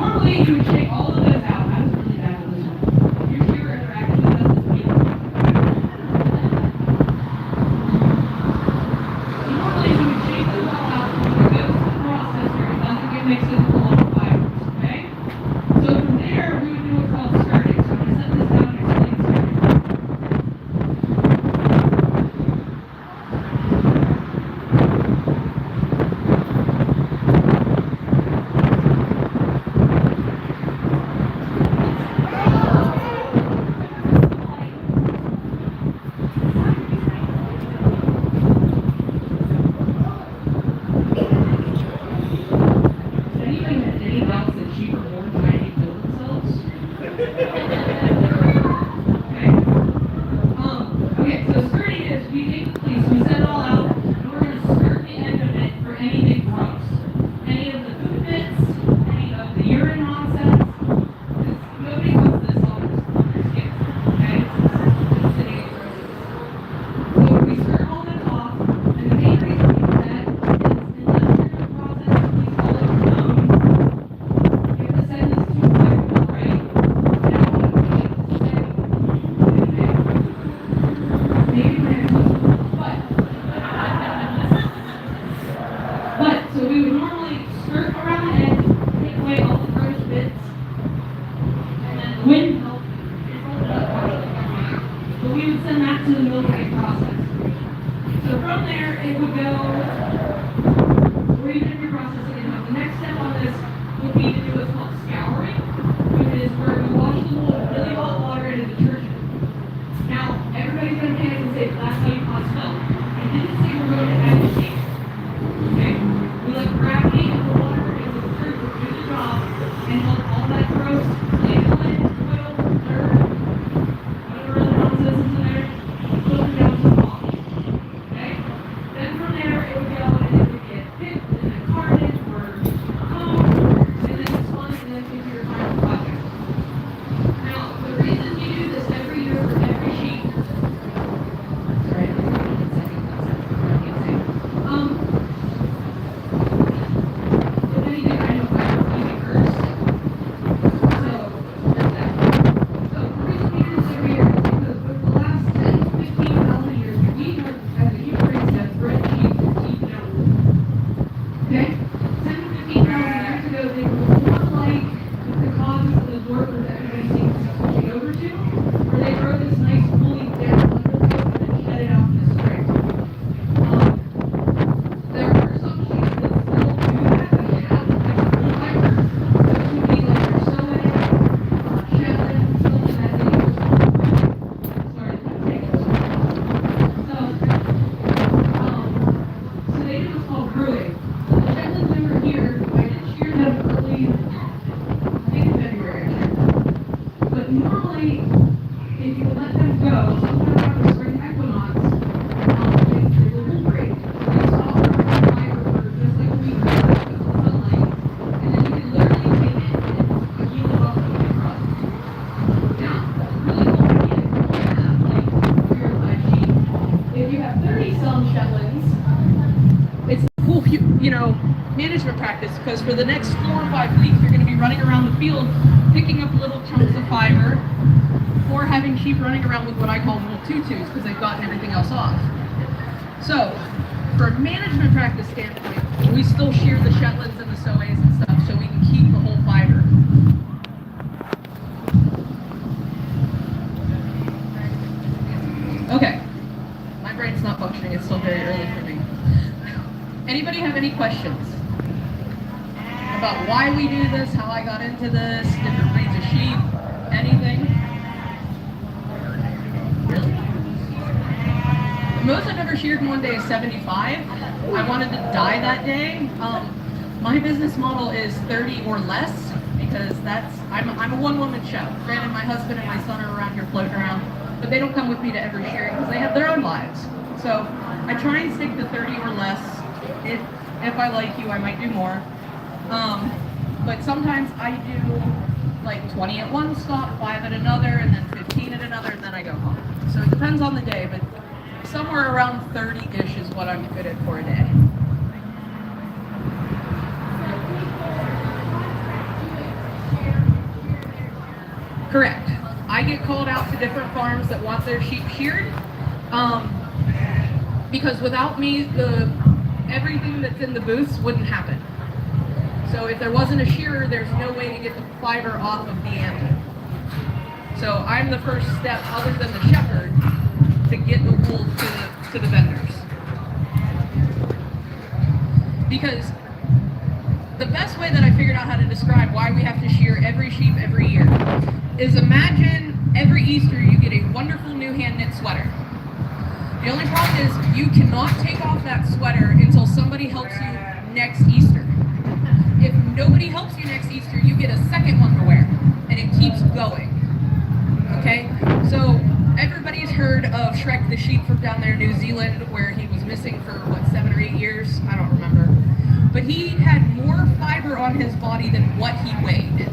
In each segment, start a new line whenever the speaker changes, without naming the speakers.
normally you would shake all of this out. I was really bad at this one. Your shearer interacted with us as people. Normally you would shake this all out. It goes to the processor. It doesn't get mixed into the little fibers. Okay? So from there, we would do what's called skirting. So I'm going to set this down and explain skirting. Anybody have any doubts that sheep are born trying to kill themselves? Okay, so skirting is we take the fleece, we set it all out, and we're going to skirt the end of it for anything gross. Any of the food bits, any of the urine nonsense. Nobody wants this on their skin. Okay? It's sitting in gross. So we skirt all this off, and the main reason we do that is unless you're going to process what we call it bone, you have to send this to a fibro, right? And I want to say, maybe when it comes to but so we would normally skirt around the edge, take away all the gross bits, and then the wind helps control the partially. But we would send that to the milk egg process. So from there, it would go, or even if you're processing it, the next step on this would be to do what's called scouring, which is where we wash the wool with really hot water and a detergent. Now, everybody's going to panic and say, that's how you cause milk. I didn't say we're going to agitate. Okay? We let gravity and the water and the detergent do the job and help all that gross lanolin, oil, dirt, whatever other nonsense is in there, filter down to the bottom. Okay? Then from there, it would go and it would get picked and then carded or combed, and then spun and then into your final project. Now, the reason we do this every year for every sheep, sorry, I'm not even second class, I can't say. If anything, I know I would be first. So, there's that. So, the reason we do this every year is because for the last 10 to 15,000 years, we have, as a human race, have bred sheep to keep down wool. Okay? 10 to 15,000 years ago, they were more like the causes of the dwarf that everybody seems to be switching over to, where they grow this nice woolly down undercoat and then shed it out in the spring. There are some sheep that still do that have like wool fiber. Those would be like your Soay, Shetland, something that they use. Sorry, I'm taking this one. So they do what's called brewing. So the Shetlands over here, I did shear them early, I think in February actually. But normally, if you let them go, sometime around the spring equinox, they will break. They stop growing fiber for just like a week or so because of the sunlight, and then you can literally take it and heal it off with your crop. Now, really cool idea if you only have like 3 or 5 sheep. If you have 30 some Shetlands, it's a cool, management practice because for the next 4 or 5 weeks, you're going to be running around the field picking up little chunks of fiber or having sheep running around with what I call little tutus because they've gotten everything else off. So, for a management practice standpoint, we still shear the Shetlands and the Soays and stuff so we can keep the whole fiber. Okay, my brain's not functioning, it's still very early for me. Anybody have any questions about why we do this, how I got into this, different breeds of sheep, anything? Really? The most I've ever sheared in one day is 75. I wanted to die that day. My business model is 30 or less because I'm a one-woman show. Granted, my husband and my son are around here floating around, but they don't come with me to every shearing because they have their own lives. So I try and stick to 30 or less. If I like you, I might do more. But sometimes I do like 20 at one stop, 5 at another, and then 15 at another, and then I go home. So it depends on the day, but somewhere around 30-ish is what I'm good at for a day. Correct. I get called out to different farms that want their sheep sheared, because without me, everything that's in the booths wouldn't happen. So if there wasn't a shearer, there's no way to get the fiber off of the animal. So I'm the first step, other than the shepherd, to get the wool to the vendors. Because the best way that I figured out how to describe why we have to shear every sheep every year is, imagine every Easter you get a wonderful new hand knit sweater. The only problem is you cannot take off that sweater until somebody helps you next Easter. If nobody helps you next Easter, you get a second one to wear, and it keeps going. Okay? So everybody's heard of Shrek the sheep from down there in New Zealand, where he was missing for, 7 or 8 years? I don't remember. But he had more fiber on his body than what he weighed.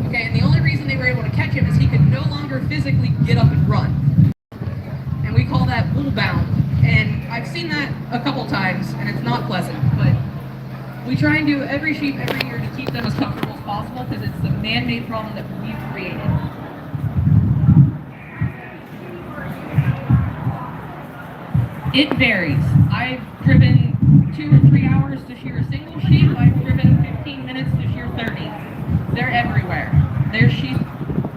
Okay, and the only reason they were able to catch him is he could no longer physically get up and run. And we call that wool bound. And I've seen that a couple times, and it's not pleasant, but we try and do every sheep every year to keep them as comfortable as possible, because it's the man-made problem that we've created. It varies. I've driven 2 or 3 hours to shear a single sheep. I've driven 15 minutes to shear 30. They're everywhere. There's sheep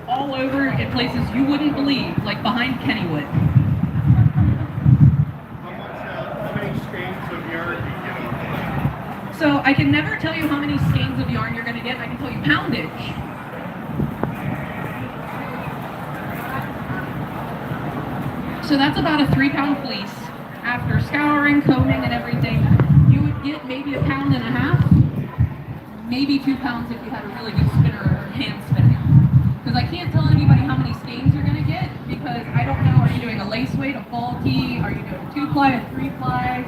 all over in places you wouldn't believe, like behind Kennywood.
How many skeins of yarn do you get?
So I can never tell you how many skeins of yarn you're going to get. I can tell you poundage. So that's about a 3-pound fleece. After scouring, combing, and everything, you would get maybe 1.5 pounds, maybe 2 pounds if you had a really good spinner or hand spinning. Because I can't tell anybody how many skeins you're going to get, because I don't know, are you doing a lace weight, a fall tee, are you doing a 2-ply, a 3-ply?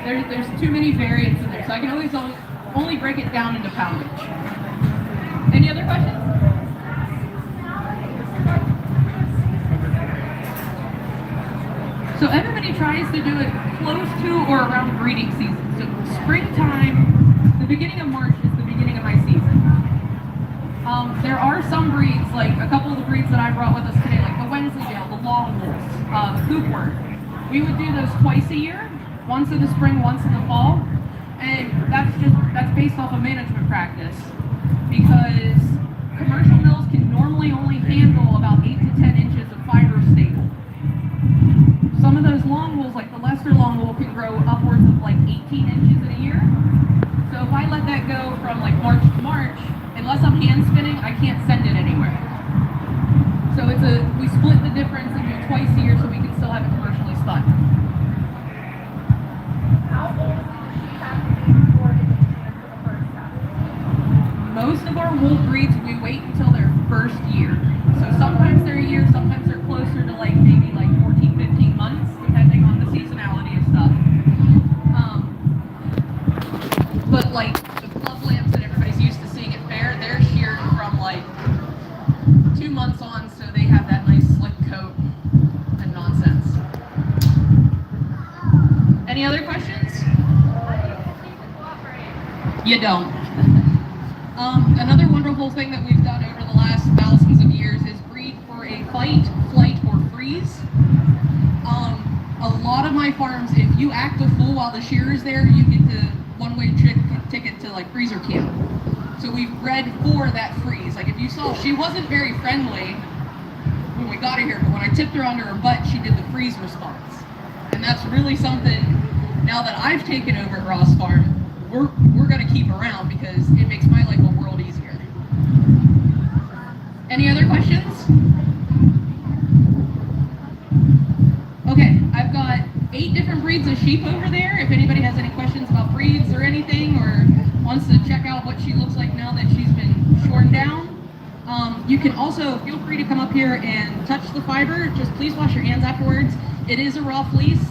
There's too many variants in there, so I can always only break it down into poundage. Any other questions? So everybody tries to do it close to or around breeding season. So springtime, the beginning of March is the beginning of my season. There are some breeds, like a couple of the breeds that I brought with us today, like the Wensleydale, the long wools, the Coopwort. We would do those twice a year, once in the spring, once in the fall. And that's based off of management practice, because commercial mills can normally only handle about 8 to 10 inches of fiber stable. Some of those long wools, like the Leicester long wool, can grow upwards of like 18 inches in a year. So if I let that go from like March to March, unless I'm hand spinning, I can't send it anywhere. So we split the difference and do twice a year so we can still have it commercially spun.
How old do you have to be before it is for the first time?
Most of our wool breeds, we wait until their first year. So sometimes they're a year, sometimes they're closer to like maybe like 14, 15 months, depending on the seasonality of stuff. But like the club lambs that everybody's used to seeing at fair, they're sheared from like 2 months on, so they have that nice slick coat and nonsense. Any other questions? You don't. Another wonderful thing that we've done over the last thousands of years is breed for a fight, flight, or freeze. A lot of my farms, if you act a fool while the shearer's there, you get the one-way ticket to like freezer camp. So we've bred for that freeze. Like if you saw, she wasn't very friendly when we got her here, but when I tipped her onto her butt, she did the freeze response. And that's really something, now that I've taken over at Ross Farm, we're going to keep around, because it makes my life a world easier. Any other questions? Okay, I've got 8 different breeds of sheep over there. If anybody has any questions about breeds or anything, or wants to check out what she looks like now that she's been shorn down, you can also feel free to come up here and touch the fiber. Just please wash your hands afterwards. It is a raw fleece.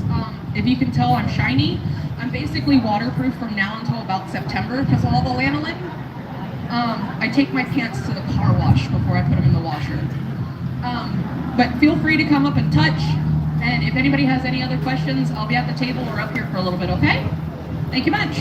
If you can tell, I'm shiny. I'm basically waterproof from now until about September because of all the lanolin. I take my pants to the car wash before I put them in the washer. But feel free to come up and touch. And if anybody has any other questions, I'll be at the table or up here for a little bit, okay? Thank you much.